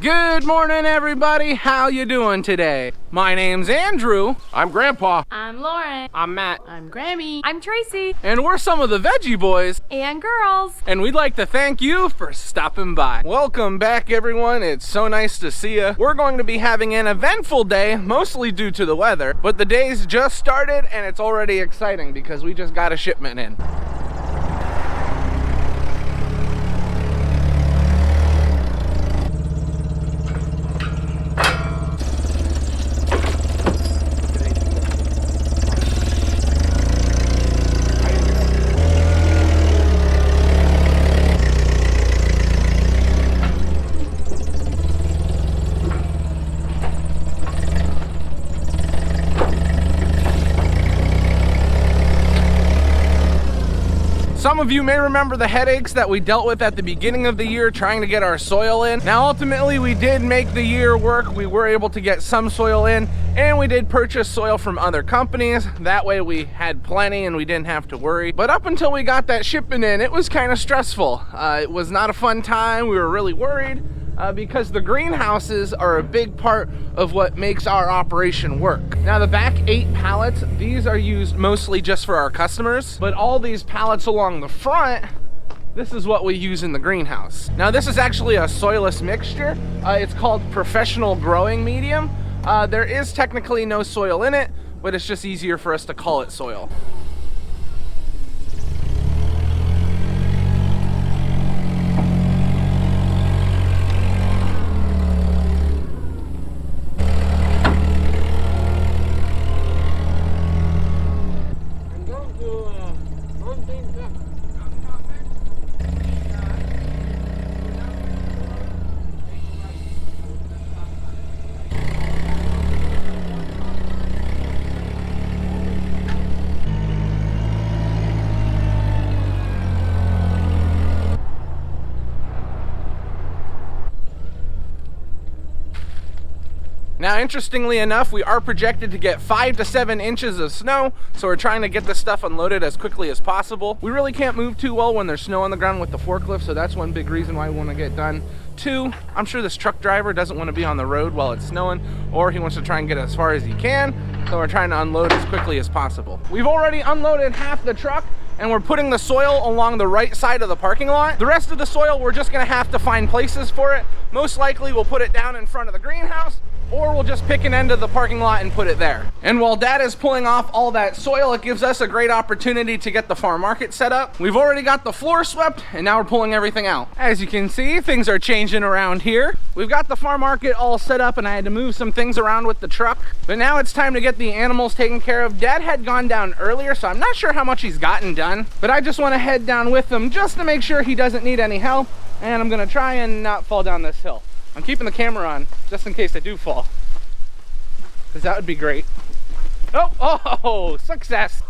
Good morning, everybody. How you doing today? My name's Andrew. I'm Grandpa. I'm Lauren. I'm Matt. I'm Grammy. I'm Tracy. And we're some of the Veggie boys. And girls. And we'd like to thank you for stopping by. Welcome back, everyone. It's so nice to see you. We're going to be having an eventful day, mostly due to the weather, but the day's just started and it's already exciting because we just got a shipment in. Some of you may remember the headaches that we dealt with at the beginning of the year trying to get our soil in. Now ultimately we did make the year work. We were able to get some soil in and we did purchase soil from other companies. That way we had plenty and we didn't have to worry. But up until we got that shipment in, it was kind of stressful. It was not a fun time. We were really worried. Because the greenhouses are a big part of what makes our operation work. Now the back 8 pallets, these are used mostly just for our customers, but all these pallets along the front, this is what we use in the greenhouse. Now this is actually a soilless mixture. It's called professional growing medium. There is technically no soil in it, but it's just easier for us to call it soil. Now, interestingly enough, we are projected to get 5 to 7 inches of snow, so we're trying to get this stuff unloaded as quickly as possible. We really can't move too well when there's snow on the ground with the forklift, so that's one big reason why we want to get done. 2, I'm sure this truck driver doesn't want to be on the road while it's snowing, or he wants to try and get as far as he can, so we're trying to unload as quickly as possible. We've already unloaded half the truck, and we're putting the soil along the right side of the parking lot. The rest of the soil, we're just gonna have to find places for it. Most likely, we'll put it down in front of the greenhouse, or we'll just pick an end of the parking lot and put it there. And while Dad is pulling off all that soil, it gives us a great opportunity to get the farm market set up. We've already got the floor swept, and now we're pulling everything out. As you can see, things are changing around here. We've got the farm market all set up, and I had to move some things around with the truck. But now it's time to get the animals taken care of. Dad had gone down earlier, so I'm not sure how much he's gotten done, but I just want to head down with him just to make sure he doesn't need any help, and I'm gonna try and not fall down this hill. I'm keeping the camera on just in case I do fall, because that would be great. Oh, success.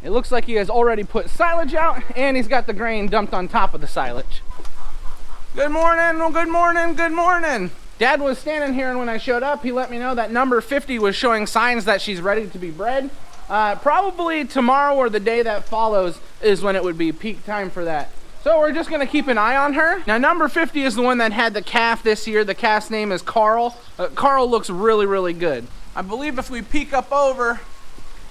It looks like he has already put silage out and he's got the grain dumped on top of the silage. Good morning, well, good morning, good morning. Dad was standing here and when I showed up, he let me know that number 50 was showing signs that she's ready to be bred. Probably tomorrow or the day that follows is when it would be peak time for that. So we're just gonna keep an eye on her. Now number 50 is the one that had the calf this year. The calf's name is Carl. Carl looks really, really good. I believe if we peek up over,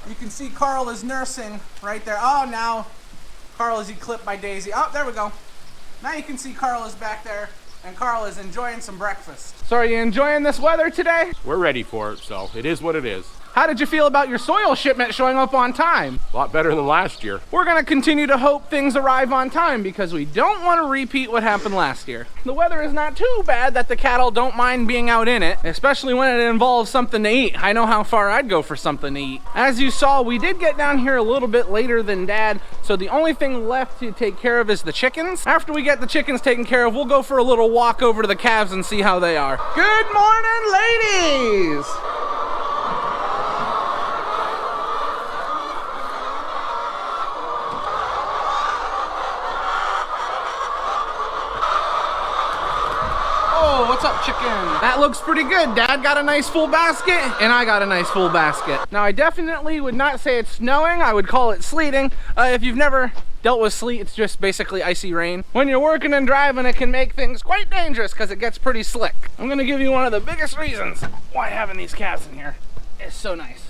you can see Carl is nursing right there. Oh, now Carl is eclipsed by Daisy. Oh, there we go. Now you can see Carl is back there and Carl is enjoying some breakfast. So are you enjoying this weather today? We're ready for it, so it is what it is. How did you feel about your soil shipment showing up on time? A lot better than last year. We're gonna continue to hope things arrive on time because we don't want to repeat what happened last year. The weather is not too bad that the cattle don't mind being out in it, especially when it involves something to eat. I know how far I'd go for something to eat. As you saw, we did get down here a little bit later than Dad, so the only thing left to take care of is the chickens. After we get the chickens taken care of, we'll go for a little walk over to the calves and see how they are. Good morning, ladies! What's up, chicken? That looks pretty good. Dad got a nice full basket, and I got a nice full basket. Now, I definitely would not say it's snowing. I would call it sleeting. If you've never dealt with sleet, it's just basically icy rain. When you're working and driving, it can make things quite dangerous because it gets pretty slick. I'm gonna give you one of the biggest reasons why having these calves in here is so nice.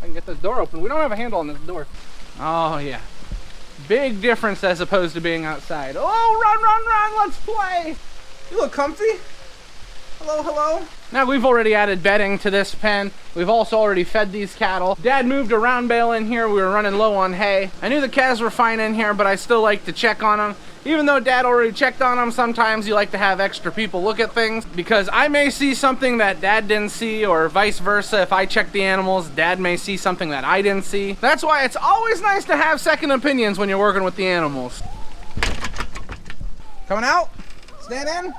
I can get this door open. We don't have a handle on this door. Oh yeah. Big difference as opposed to being outside. Oh, run, let's play. You look comfy. Hello. Now we've already added bedding to this pen. We've also already fed these cattle. Dad moved a round bale in here. We were running low on hay. I knew the calves were fine in here, but I still like to check on them. Even though Dad already checked on them, sometimes you like to have extra people look at things because I may see something that Dad didn't see, or vice versa. If I check the animals, Dad may see something that I didn't see. That's why it's always nice to have second opinions when you're working with the animals. Coming out? Stand in?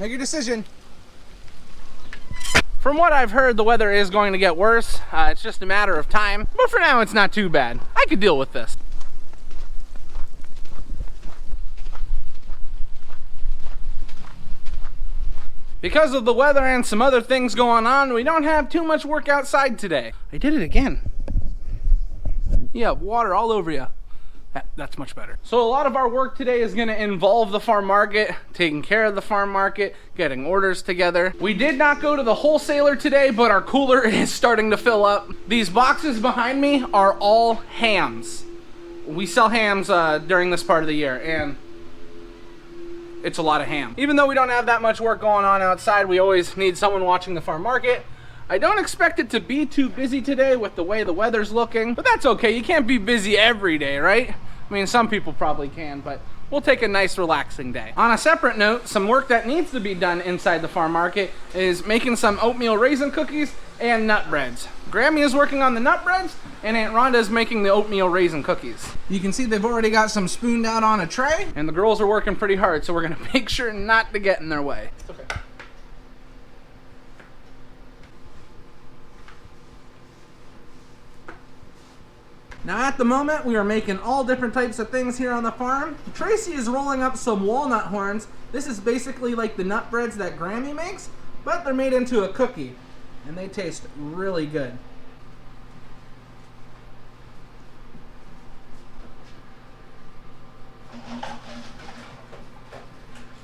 Make your decision. From what I've heard, the weather is going to get worse. It's just a matter of time. But for now, it's not too bad. I could deal with this. Because of the weather and some other things going on, we don't have too much work outside today. I did it again. Yeah, water all over you. That's much better. So a lot of our work today is gonna involve the farm market, taking care of the farm market, getting orders together. We did not go to the wholesaler today, but our cooler is starting to fill up. These boxes behind me are all hams. We sell hams during this part of the year, and it's a lot of ham. Even though we don't have that much work going on outside, we always need someone watching the farm market. I don't expect it to be too busy today with the way the weather's looking, but that's okay. You can't be busy every day, right? I mean, some people probably can, but we'll take a nice relaxing day. On a separate note, some work that needs to be done inside the farm market is making some oatmeal raisin cookies and nut breads. Grammy is working on the nut breads, and Aunt Rhonda is making the oatmeal raisin cookies. You can see they've already got some spooned out on a tray, and the girls are working pretty hard, so we're gonna make sure not to get in their way. It's okay. Now at the moment, we are making all different types of things here on the farm. Tracy is rolling up some walnut horns. This is basically like the nut breads that Grammy makes, but they're made into a cookie, and they taste really good.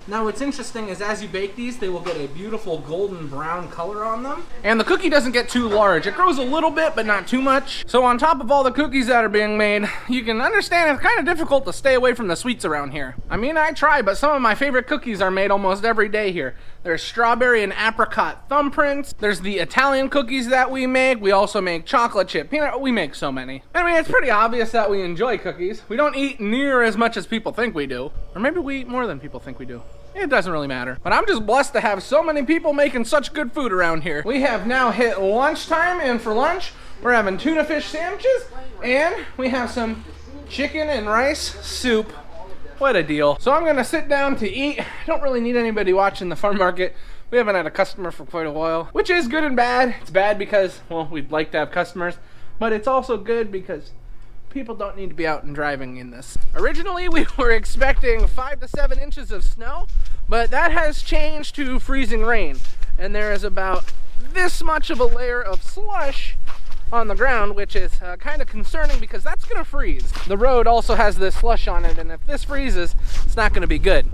Now what's interesting is as you bake these, they will get a beautiful golden brown color on them. And the cookie doesn't get too large. It grows a little bit, but not too much. So on top of all the cookies that are being made, you can understand it's kind of difficult to stay away from the sweets around here. I mean, I try, but some of my favorite cookies are made almost every day here. There's strawberry and apricot thumbprints. There's the Italian cookies that we make. We also make chocolate chip peanut. We make so many. I mean, it's pretty obvious that we enjoy cookies. We don't eat near as much as people think we do. Or maybe we eat more than people think we do. It doesn't really matter. But I'm just blessed to have so many people making such good food around here. We have now hit lunchtime, and for lunch, we're having tuna fish sandwiches, and we have some chicken and rice soup. What a deal. So I'm gonna sit down to eat. I don't really need anybody watching the farm market. We haven't had a customer for quite a while, which is good and bad. It's bad because, well, we'd like to have customers, but it's also good because people don't need to be out and driving in this. Originally, we were expecting 5 to 7 inches of snow, but that has changed to freezing rain. And there is about this much of a layer of slush on the ground, which is kind of concerning because that's gonna freeze. The road also has this slush on it, and if this freezes, it's not gonna be good.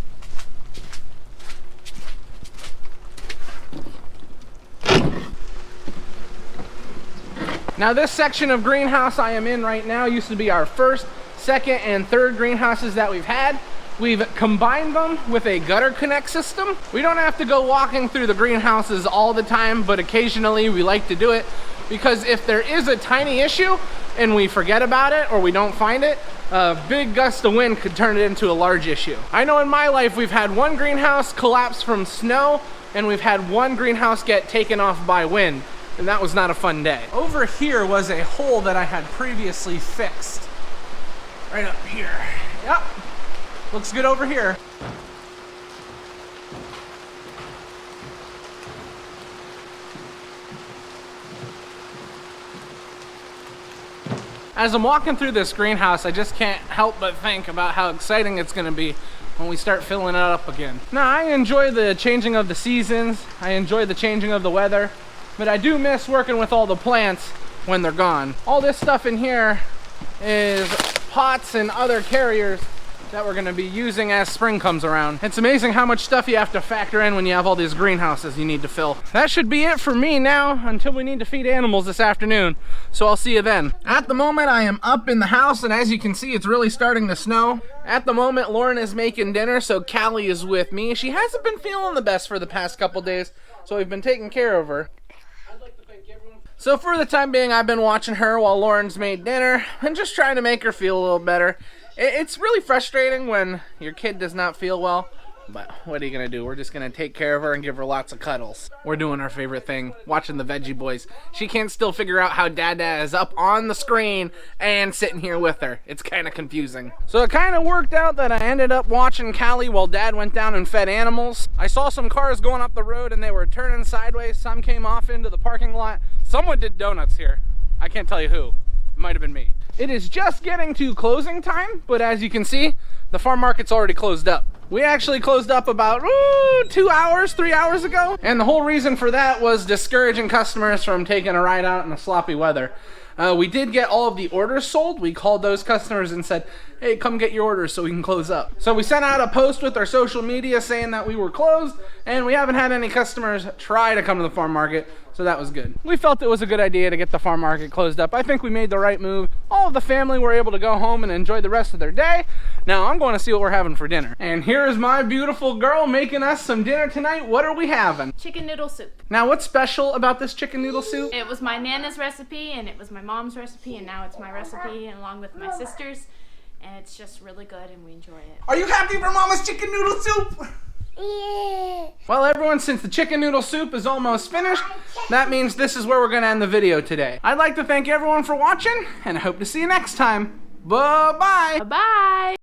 Now this section of greenhouse I am in right now used to be our first, second, and third greenhouses that we've had. We've combined them with a gutter connect system. We don't have to go walking through the greenhouses all the time, but occasionally we like to do it because if there is a tiny issue and we forget about it or we don't find it, a big gust of wind could turn it into a large issue. I know in my life we've had one greenhouse collapse from snow and we've had one greenhouse get taken off by wind. And that was not a fun day. Over here was a hole that I had previously fixed. Right up here. Yep. Looks good over here. As I'm walking through this greenhouse, I just can't help but think about how exciting it's gonna be when we start filling it up again. Now, I enjoy the changing of the seasons. I enjoy the changing of the weather. But I do miss working with all the plants when they're gone. All this stuff in here is pots and other carriers that we're gonna be using as spring comes around. It's amazing how much stuff you have to factor in when you have all these greenhouses you need to fill. That should be it for me now until we need to feed animals this afternoon. So I'll see you then. At the moment, I am up in the house, and as you can see, it's really starting to snow. At the moment, Lauren is making dinner, so Callie is with me. She hasn't been feeling the best for the past couple days, so we've been taking care of her. So for the time being, I've been watching her while Lauren's made dinner and just trying to make her feel a little better. It's really frustrating when your kid does not feel well, but what are you gonna do? We're just gonna take care of her and give her lots of cuddles. We're doing our favorite thing, watching the Veggie Boys. She can't still figure out how Dada is up on the screen and sitting here with her. It's kind of confusing. So it kind of worked out that I ended up watching Callie while Dad went down and fed animals. I saw some cars going up the road and they were turning sideways. Some came off into the parking lot. Someone did donuts here. I can't tell you who. It might have been me. It is just getting to closing time, but as you can see, the farm market's already closed up. We actually closed up about 3 hours ago, and the whole reason for that was discouraging customers from taking a ride out in the sloppy weather. We did get all of the orders sold. We called those customers and said, hey, come get your orders so we can close up. So we sent out a post with our social media saying that we were closed, and we haven't had any customers try to come to the farm market, so that was good. We felt it was a good idea to get the farm market closed up. I think we made the right move. All of the family were able to go home and enjoy the rest of their day. Now I'm going to see what we're having for dinner. And here is my beautiful girl making us some dinner tonight. What are we having? Chicken noodle soup. Now what's special about this chicken noodle soup? It was my Nana's recipe, and it was my mom's recipe, and now it's my recipe along with my sister's. And it's just really good, and we enjoy it. Are you happy for Mama's chicken noodle soup? Yeah. Well, everyone, since the chicken noodle soup is almost finished, that means this is where we're going to end the video today. I'd like to thank everyone for watching, and I hope to see you next time. Bye-bye. Bye-bye.